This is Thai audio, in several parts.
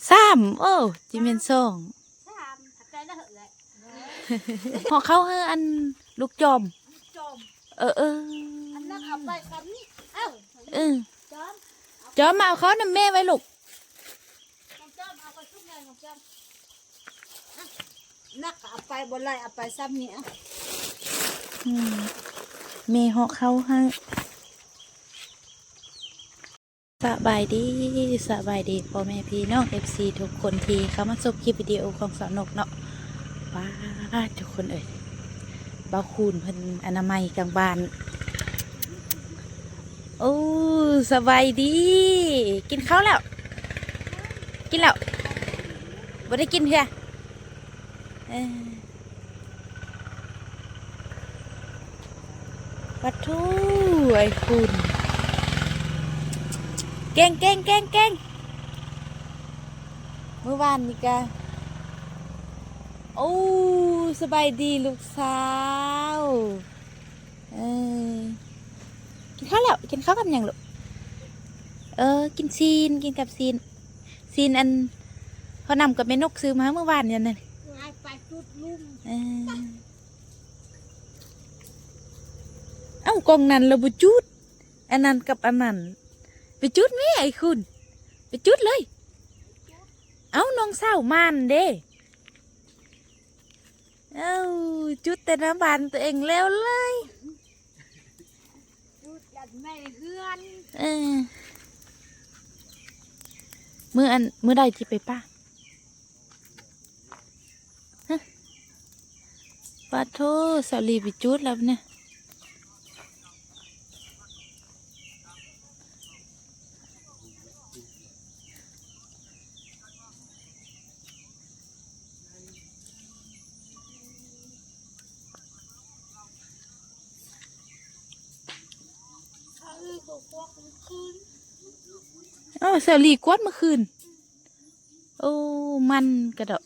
สามโอ้จิเมนสองพอเข้าให้อันลูกจอมเออจอมมาเอาเขานำแม่ไว้ลูกนักเอาไปบนไรเอาไปซ้ำเนี่ยแม่หอกเขาให้สบายดีพ่อแม่พี่น้อง FC ทุกคนที่เข้ามาชมคลิปวิดีโอของสาวนกเนาะว้าทุกคนเอ่ยบ่าวคูณเพิ่นอนามัยกลางบ้านโอ้สบายดีกินข้าวแล้วบ่ได้กินเพื่อปัดทูไอ้คุณเก่งเมื่อวานนี่กะโอ้สบายดีลูกสาวกินข้าวแล้วกินข้าวกับยังลูกกินกับซีนอันเขานำกับแม่นกซื้อมาเมื่อวานเนี่ยนะไปจุดลุ่มเอ้ากองนั้นเราบุจุดอันนั้นกับอันนั้นไปจุดไหมไอ้คุณไปจุดเลยเอ้าน้องสาวมันเด้เอ้าจุดแต่น้ำบานตัวเองแล้วเลยจุดยันแม่เฮือนมื้อใดที่ไปป้าปาโทสาลีไปจุดแล้วเนี่ยสาลีกวดเมื่อคืนโอ้มันกระดก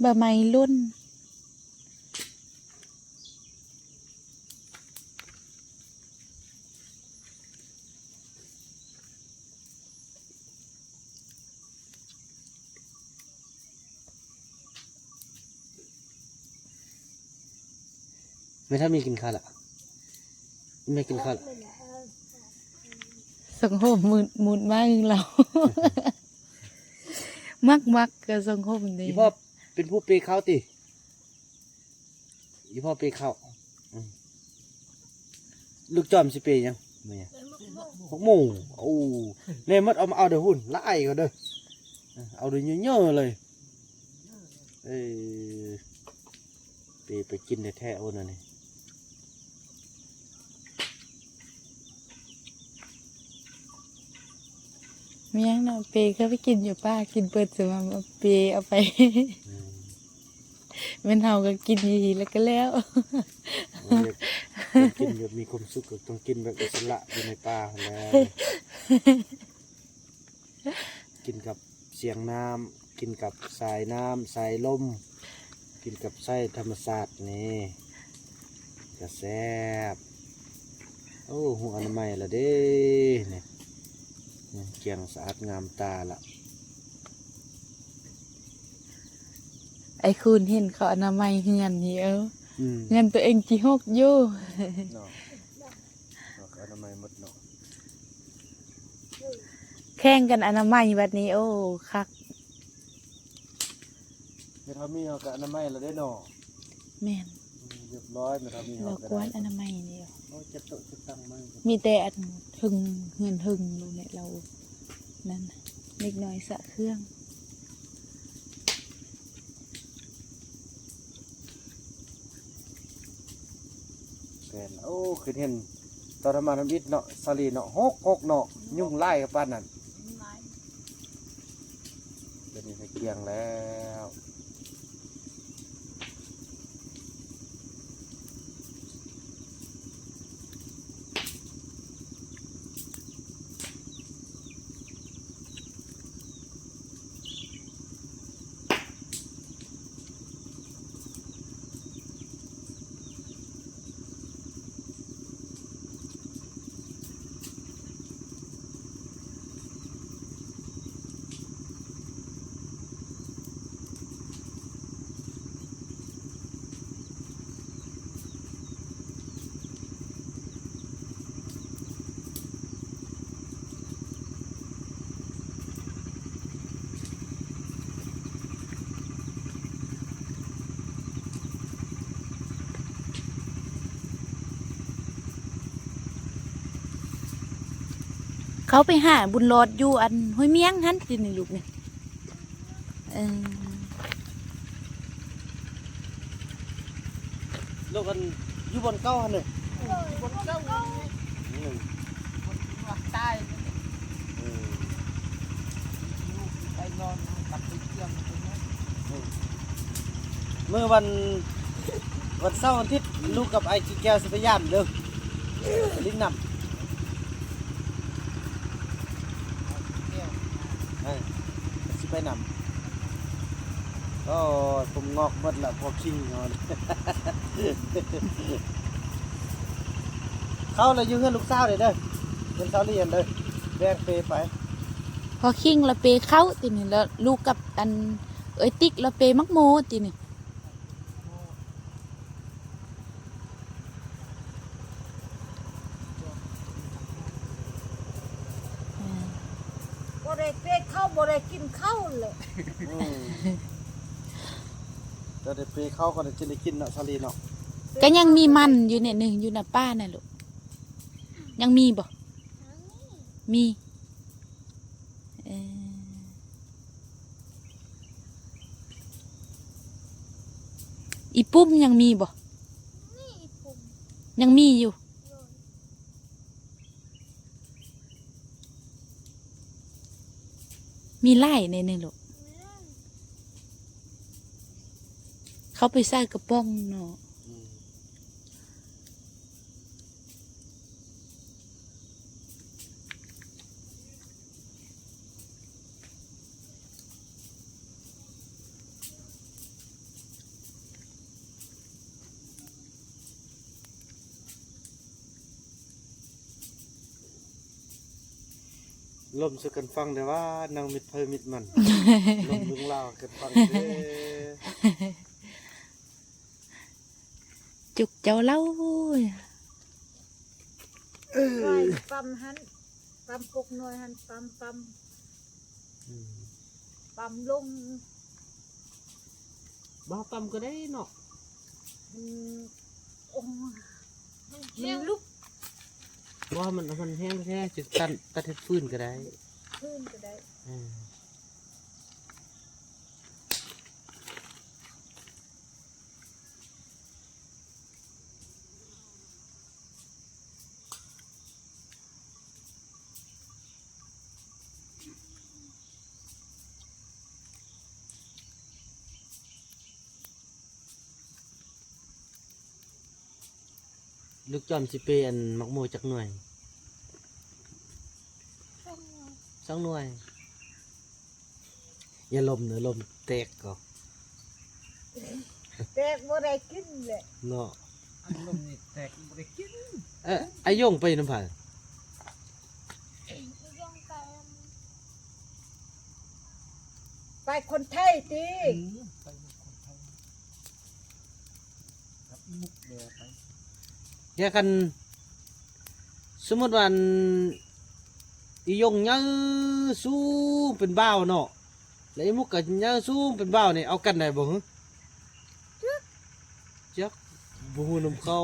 บะไม้รุ่นไม่ถ้ามีกินข้าวละไม่กินข้าวละสังคมมุดมากเรา มักกับสังคมนี้อีพ่อเป็นผู้เปย์ข้าวติอีพ่อเปย์ข้าวลูกจอมสิเปย์ยังไม่6 โมงโอ้เนี่ยมัดเอามาเอาเดี๋ยวหุ่นละไอก็เด้อเอาเดี๋ยวเยอะๆเลยเปย์ไปกินแท้ๆโอ้นั่นนี่มียังเนาะเปย์เขาไปกินอยู่ป้ากินเปิดสมาเปย์เอาไปมันเฮาก็กินดีแล้วก็แล้วกินแบบมีความสุขก็ต้องกินแบบอิสระอยู่ในป่าแล้วกินกับเสียงน้ำกินกับสายน้ำสายลมกินกับไส้ธรรมศาสตร์นี่จะแซ่บโอ้หัวอนามัยละเด้เนี่ยเกียงสะอาดงามตาละไอ้คุณเห็นเขาอนามัยเงินเยอะเงินตัวเองจีหกอยู่อนามัยหมดเนาะแข่งกันอนามัยแบบนี้โอ้คักเมื่อทำมีเขากับอนามัยละได้เนาะแม่นเรียบร้อยเมื่อทำมีเรากวนอนามัยนี่จะตั้งมั่งมีแต่อันหึงเงินหึงดูเนี่ยเรานั่นเล็กน้อยสะเครื่องโอ้คือเห็นตอนทำมาทำอิฐเนาะสลีเนาะหกเนาะยุ่งไล่กับป้านนั่นเดี๋ยวนี้เกียงแล้ว เขาไปหาบุญรอดอยู่อันห้วยเมียงหันตินี่ลูกนี่เออ ลูกกันอยู่บนเก้าหั่นนี่ คนเก้า อืม คนตาย อืม ไปนอนกับไปเที่ยว เมื่อวันเสาร์อาทิตย์ลูกกับไอ้จีแก้วสิพยายามเด้อลิ้นนำสิไปนำก็ผมงอกหมดละพอคิงนอน เข้าเลยอยู่เงินลูกสาวเลยเด้อเงินสาวเรียนเลยแบกเปไป พอคิงละเปเข้าตินี่แล้วลูกกับอันเอ้ยติ๊กละเปมักโมตินี่อ่า บ่ได้เป็ดข้าวบ่ได้กินข้าวเลย จะได้เปเข้าก็จะได้กินเนาะสาลีเนาะ ก็ยังมีมันอยู่เนี่ยหนึ่งอยู่น่ะป้าน่ะลูกยังมีบ่มีเอออีปุ้มยังมีบ่ยังมีอยู่มีไล่ในนึงลูกเขาไปใส่กระป๋องเนาะลมสึกกันฟังแต่ว่านางมิดเพยมิดมัน ลมลุงลาวกันฟังเด้อ จุกเจ้าเล่า ไปปั๊มหันปั๊มกกน้อยหันปั๊มลง บ้าปั๊มก็ได้เนาะ โอ้มันลุก ว่ามันแห้งแท้จะตัดเห็ดฟื้นก็ได้ ขึ้นก็ได้ ลูกจอมสิเปอันมักโมจักหน่วย2 หน่วยอย่าลมเนอะลมแตกก็ แต่บ่ได้กินเลย เนาะ ลมนี่แตกบ่ได้กิน ไอ้โยงไปน้ำผ่าน ไปคนไทยตี ไปคนไทยกับมุกเดียวไป แค่กันสมมติว่าอียงยังสู้เป็นบ้าวเนาะแล้วไอ้มุกก็ยังสู้เป็นบ้าวนี่เอากันได้บ่ฮึจักบ่ฮู้นำเข้า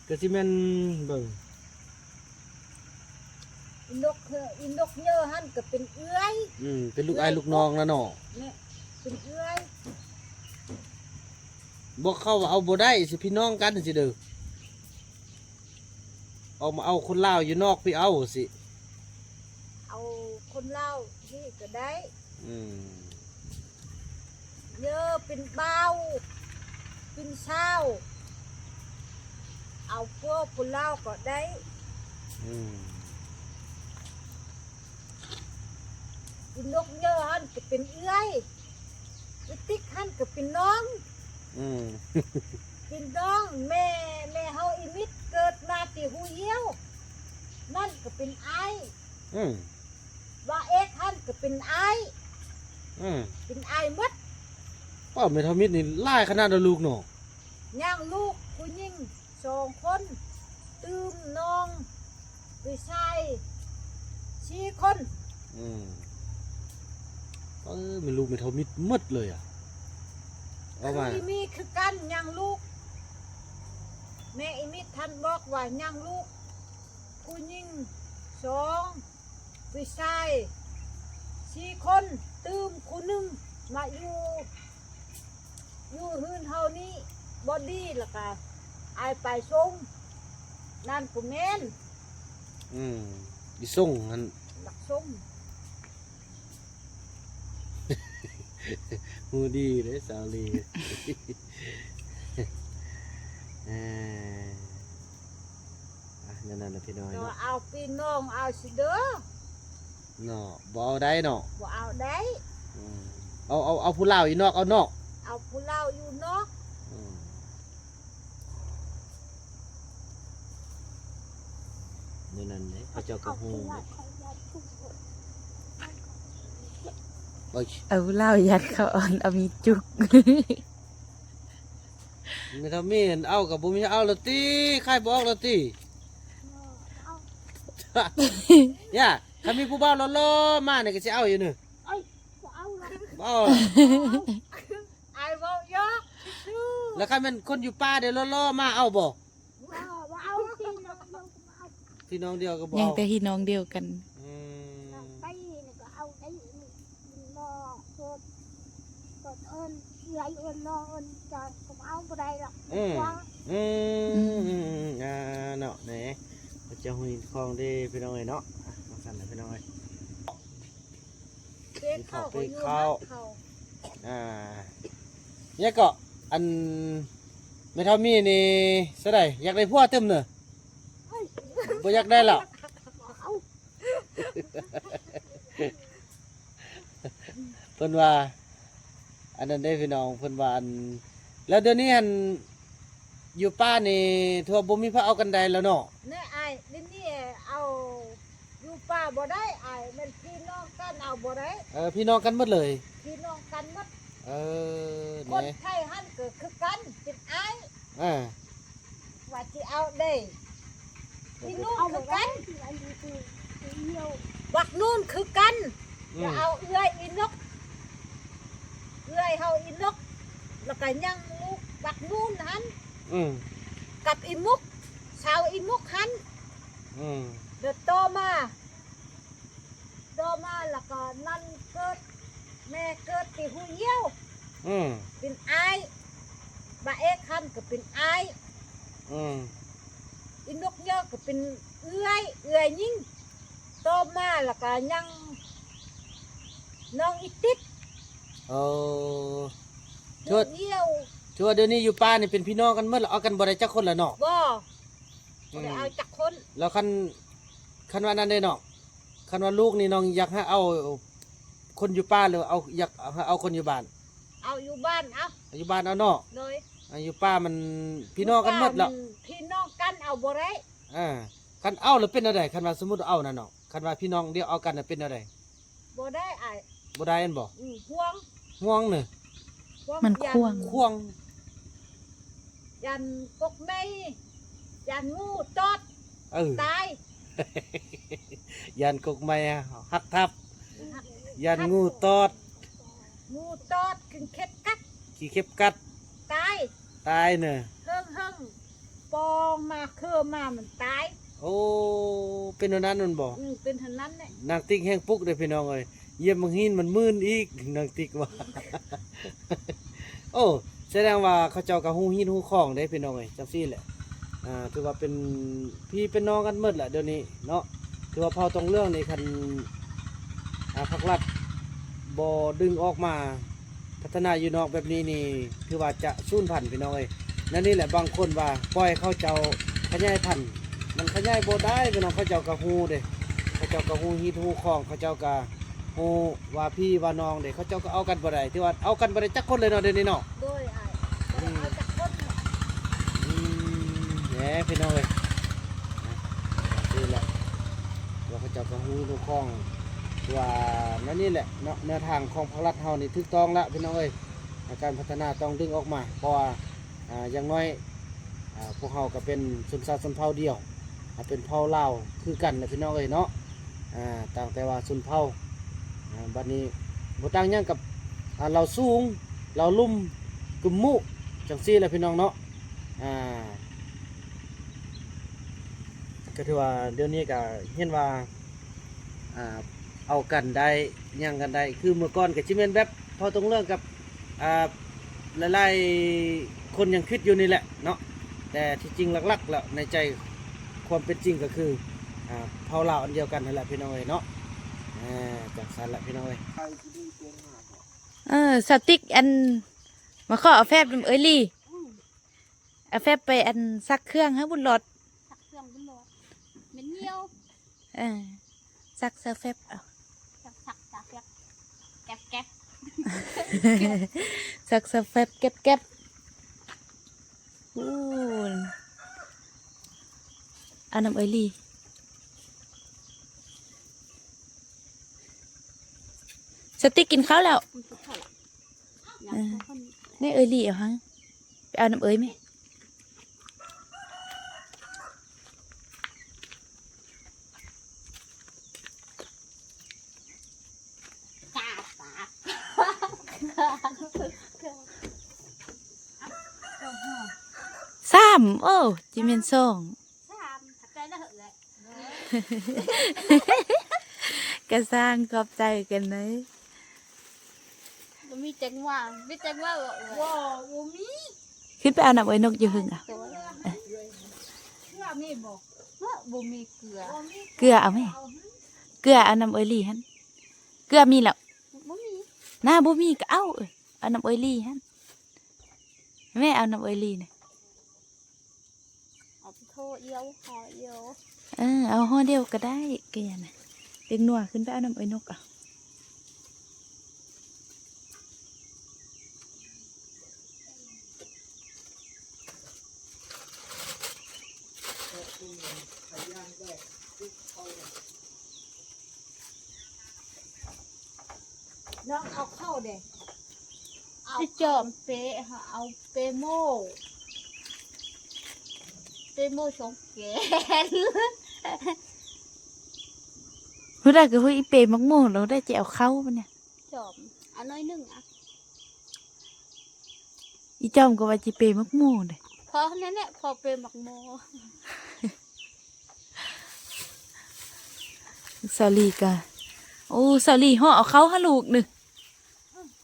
ก็สิแม่นเบิ่ง อินกเยอะหันก็เป็นเอื้อย เป็นลูกอ้ายลูกน้องแล้วเนาะ เนี่ยเป็นเอื้อย บ่เข้าว่าเอาบ่ได้สิพี่น้องกันสิเด้อออกมาเอาคนลาวอยู่นอกพี่เอาสิ เอาคนเล่าที่ก็ได้ อืม เยอะเป็นเบาเป็นเช้าเอาพวกคนเล่าก็ได้ อืม อินกเยอะหันก็เป็นเอื้อยอิติ๊กหันก็เป็นน้อง อืม เป็นน้องแม่เฮาอิมิตเกิดมาที่หูเยี่ยวนั่นก็เป็นไอ้ อืม ว่าเอ็กหันก็เป็นไอ้ อืม เป็นไอ้หมด ป้าเมทามิดนี่หลายขนาดนั้นลูกเนาะ ย่างลูกผู้หญิง2 คนตืมน้องไปใส่4 คน อืมไม่รู้เมทามิดหมดเลยอ่ะเอามา คือมีคือกันย่างลูก แม่อิมิตท่านบอกว่ายังลูกผู้หญิง2ผู้ชาย4คนตืมคนหนึงมาอยู่หื้นเฮานี้บอดี้แล้วก็อายไปส่งนั่นก็แม่น ดิส่งนั่น หลักส่ง ฮู้ดีเด้สาวลีนั่นน่ะพี่น้อย ก็ เนาะ เอาพี่น้องเอาสิเด้อ เนาะบ่เอาได้เนาะ บ่เอาได้ เอาผู้ลาวอยู่นอกเอานอก เอาผู้เล่าอยู่เนาะ นั่นเลยพระเจ้าก็ฮู้บ่ เอาเหล้ายัดเขาอ่อนเอามีจุก ไม่ทำมีเห็นเอากับบ่มีเอาละติใครบ่ออกละติย่าถ้ามีผู้บ่าวหล่อๆมาเนี่ยก็สิเอาอยู่นี่บ่เอา ไอ้เว้าเยอะชื่อ แล้วใครมันคนอยู่ป่าเดี๋ยวหล่อๆมาเอาบ่ เอาสิน้อง พี่น้องเดียวก็บ่ ยัง เอา แต่พี่น้องเดียวกัน อืม ไปนี่ก็เอาได้น้องกดเอิ้นใหญ่เอิ้นน้องเอิ้นจะก็เอาบ่ได้หรอก อืมเนาะแหน่พระเจ้าฮู้ของเด้พี่น้องเอ้ยเนาะมาสั่นน่ะพี่น้องเอ้ย เด็กเข้าก็อยู่ เข้า เข้า เนี่ยก็อันไม่เท่ามีนี่ซะได้อยากได้ผัวเต็มเนอะบ่อยากได้หรอกเพิ่นว่าอันนั้นได้พี่น้องเพิ่นว่าอันแล้วเดี๋ยวนี้อันอยู่ป้านี่ทั่วบ่มีพระเอากันใดแล้วเนาะ เนี่ยไอ้นี่เอาอยู่ป่าบ่ได้ไอ้มันพี่น้องกันเอาบ่ได้ พี่น้องกันหมดเลย พี่น้องกันหมด เออ คน นี่ ไทยหันก็คือกันเป็นไอ้ อ่า ว่าสิเอาได้พี่นู่นคือกันบักนู่นคือกันจะเอาเอื้อยอีนกเอื้อยเฮาอีนกแล้วก็ยังลูกบักนู่นหัน อืม กับอีมุกชาวอีมุกหัน อืม เดี๋ยวโตมาแล้วก็นั่นเกิดแม่เกิดที่หูเยี่ยว อืม เป็นไอ้บาเอกหันก็เป็นไอ้ อืม อีนกเยอะก็เป็นเอื้อยยิ่งโตมาแล้วก็ยังน้องอีติด เออ เดียวเยี่ยว ชัวเดี๋ยวนี้อยู่ป้านี่เป็นพี่น้องกันหมดแล้วเอากันบ่ได้จักคนละเนาะ บ่ได้เอาจากคน แล้วคันว่านั้นได้เนาะคันว่าลูกนี่น้องอยากให้เอาคนอยู่ป้าหรือเอาอยากให้เอาคนอยู่บ้าน เอาอยู่บ้านเอา อยู่บ้านเอาเนาะ เลย อยู่ป้ามันพี่น้องกันหมดแล้ว พี่น้องกันเอาบ่ได้ คันเอาแล้วเป็นอะไรคันว่าสมมุติเอานั่นเนาะคันว่าพี่น้องเดียวเอากันน่ะเป็นอะไร บ่ได้ไอ้ บ่ได้อันบ่ ห่วง ห่วงเน่ะ มัน ยั ควง ควง ยันกกไม่ยันงูตอด เออ ตาย ยันกกไม้หักทับยันงูตอด งูตอดขึ้นเข็ดกัด ขี้เข็บกัด ตาย ตายเน่ะ เฮิงปองมาเครือมามันตาย โอ้เป็นอันนั้นนั่นบ่ เป็นเท่านั้นแหละ นางติ๊กแห้งปุกเด้อพี่น้องเอ้ยเยี่ยมบางหินมันมื่นอีกนางติ๊กว่า โอ้แสดงว่าเขาเจ้าก็ฮู้หินฮู้ของได้พี่น้องเอ้ยจังซี่แหละถือว่าเป็นพี่เป็นน้องกันหมดแหละเดี๋ยวนี้เนาะถือว่าเผาตรงเรื่องนี่คันภาครัฐบ่ดึงออกมาพัฒนาอยู่นอกแบบนี้นี่คือว่าจะสูญพันธุ์พี่น้องเอ้ยนั่นนี่แหละบางคนว่าปล่อยเขาเจ้าขยายพันธุ์มันขยายบ่ได้พี่น้องเขาเจ้าก็ฮู้เด้ เขาเจ้าก็ฮู้ฮิตฮู้ของเขาเจ้าก็ฮู้ว่าพี่ว่าน้องเด็กเขาเจ้าก็เอากันบ่ได้ที่ว่าเอากันบ่ได้จักคนเลยเนาะเดี๋ยวนี้เนาะ โดยไอ้เอาจากคน แหมพี่น้องเอ้ยนี่แหละว่าเขาเจ้าก็ฮู้ฮู้ของว่านั่นนี่แหละเนาะแนวทางของภาครัฐเฮานี่ถูกต้องละพี่น้องเอ้ยการพัฒนาต้องดึงออกมาเพราะว่าอย่างน้อยพวกเฮาก็เป็นชนชาติชนเผ่าเดียวเป็นเผ่าลาวคือกันนะพี่น้องเอ้ยเนาะต่างแต่ว่าชนเผ่าบัดนี้บ่ต่างหยังกับเราสูงเราลุ่มกึมมุจังซี่แหละพี่น้องเนาะ ก็ถือว่าเดี๋ยวนี้ก็เห็นว่าเอากันได้ย่างกันได้คือเมื่อก่อนก็สิแม่นแบบพอตรงเรื่องกับหลายๆคนยังคิดอยู่นี่แหละเนาะแต่ที่จริงหลักๆแล้วในใจความเป็นจริงก็คือเผาเหล่าอันเดียวกันนั่นแหละพี่น้องเอ้ยเนาะจากสันแหละพี่น้องเอ้ย สติ๊กอันมาขอเอาแฟบเอ้ยลี่เอาแฟบไปอันซักเครื่องให้บุญรถ สักเครื่องบุญรอดเหม็นเงี้ยว ซักเซอร์แฟบเอา สักแก๊บแก๊บ ซักเซอร์แฟบเก็บเก็บอู้อันน้ำเอ้ยลี่สติ๊กกินข้าวแล้ว มันสุดเท่าไหร่ยังคน นี่เอ้ยลี่เอาฮะไปเอาน้ำเอ้ยไหม กาตา สามโอ้จิเมนสอง สามถัดใจแล้วเหอะเลย กระสร้างขอบใจกันเลย มันมีจังหวะว่าโอ้มี ขึ้นไปเอาน้ำเอ้ยนกอยู่หึงอ่ะ ตัว เชื่อมีบอก ว่าบ่มีเกลือ เกลือเอาไหมเกลือเอาน้ำเอ้ยลี่ฮันเกลือมีแล้ว บ่มี หน้าบ่มีก็เอาเอาน้ำเอ้ยลี่ฮันแม่เอาน้ำเอ้ยลี่เนี่ย เอาไปโทษเอียวหอเอียว เอาห่อเดียวก็ได้เกลือน่ะเด็กหนัวขึ้นไปเอาน้ำเอ้ยนกอ่ะน้องเอาเข้าเด้ เอาจอมเปะค่ะเอาเปโม่ชงแกน เมื่อไรก็เฮ้ยอีเปรมักโม่เราได้จะเอาเข้าปะเนี่ย จอมเอาน้อยหนึงอ่ะ อีจอมก็ว่าจีเปรมักโม่เลย พอนั้นแหละพอเป็นหมักโม สาลีกะโอ้สาลีห่อเอาเข้าให้ลูกหนึ่ง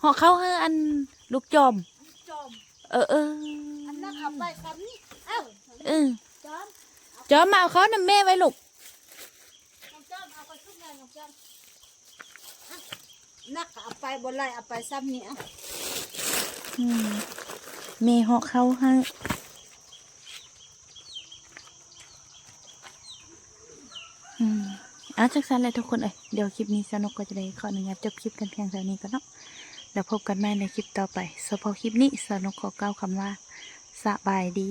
ห่อเข้าให้อันลูกจอม จอม เออ อันนั้นเอาไปคำนี้เอ้า จอม จอมมาเอาเขานำแม่ไว้ลูก น้องจอมเอาไปทุกอย่างน้องจอม นักเอาไปบ่ไล่เอาไปซ้ำนี่อ่ะ แม่ห่อเข้าให้จักสันเลยทุกคนเดี๋ยวคลิปนี้สนุกก็จะได้ขออนุญาตจบคลิปกันเพียงเท่านี้ก็เนาะแล้วพบกันใหม่ในคลิปต่อไปสำหรับคลิปนี้สนุกขอกล่าวคำว่าสบายดี